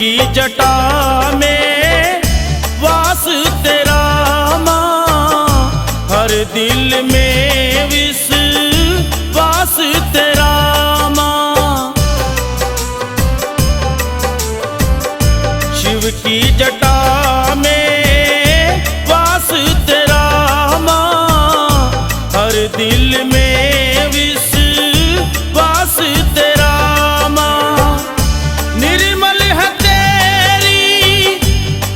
की जटा में वास तेरा माँ, हर दिल में विश्वास तेरा माँ। शिव की जटा में वास तेरा माँ, हर दिल में विश्वास तेरा माँ। निर्मल है तेरी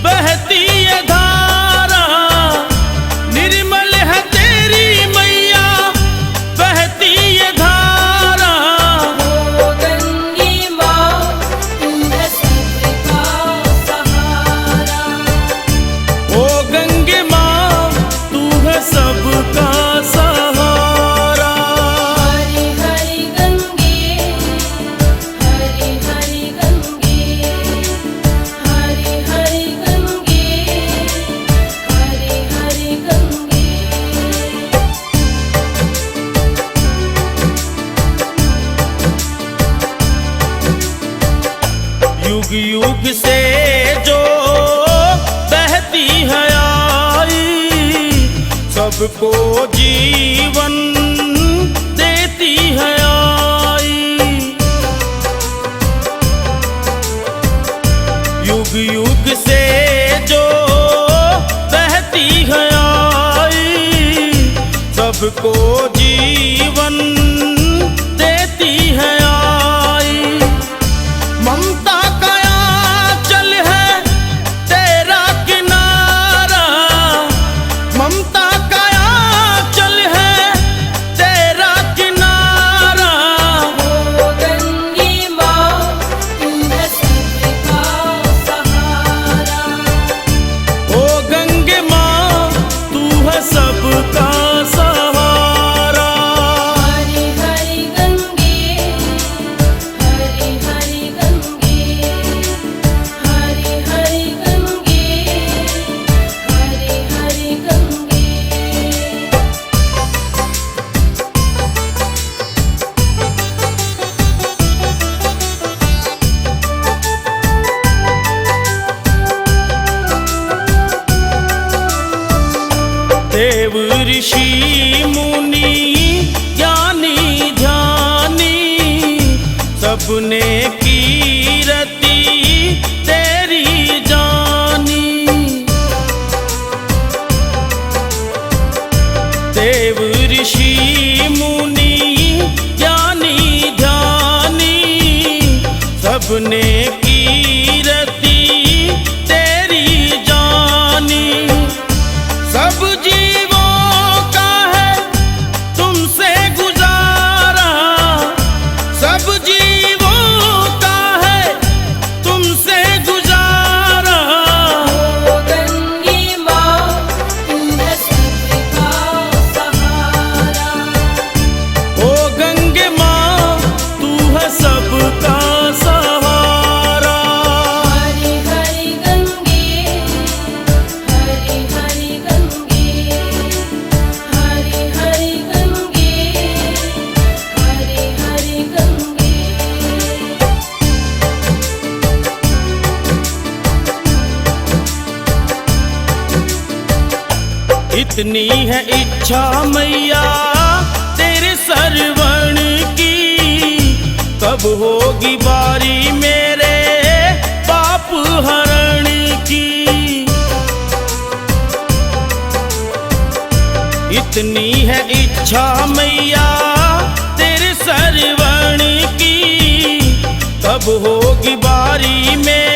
बहती ये धारा, निर्मल है तेरी मैया बहती ये धारा। ओ गंगे माँ तू है सबका सहारा, ओ गंगे माँ तू है सबका सहारा। हरि हरि गंगे, हरि हरि गंगे, हरि हरि गंगे, हरि हरि गंगे। युग युग से जो बहती है आई, सबको जीवन देती है आई। युग युग से जो बहती है आई, सबको जीवन देती है आई। ममता का आंचल है तेरा किनारा, ममता का आंचल है तेरा किनारा। ओ गंगे माँ तू है सबका सहारा, ओ गंगे माँ तू है सबका सहारा। हरि हरि गंगे, हरि हरि गंगे, हरि हरि गंगे, हरि हरि गंगे। देव ऋषि मुनि ज्ञानी ध्यानी, सबने कीरति तेरी जानी। देव ऋषि मुनि ज्ञानी ध्यानी, सबने कीरति तेरी जानी। सब जीवों का है तुमसे गुजारा, सब जीवों का है तुमसे गुजारा। ओ गंगे माँ तू है सबका सहारा, ओ गंगे माँ तू है सबका सहारा। हरि हरि गंगे, हरि हरि गंगे, हरि हरि गंगे, हरि हरि गंगे। इतनी है इच्छा मैया तेरे सरवण की, कब होगी बारी मेरे पाप हरण की। इतनी है इच्छा मैया तेरे सरवण की, कब होगी बारी मेरे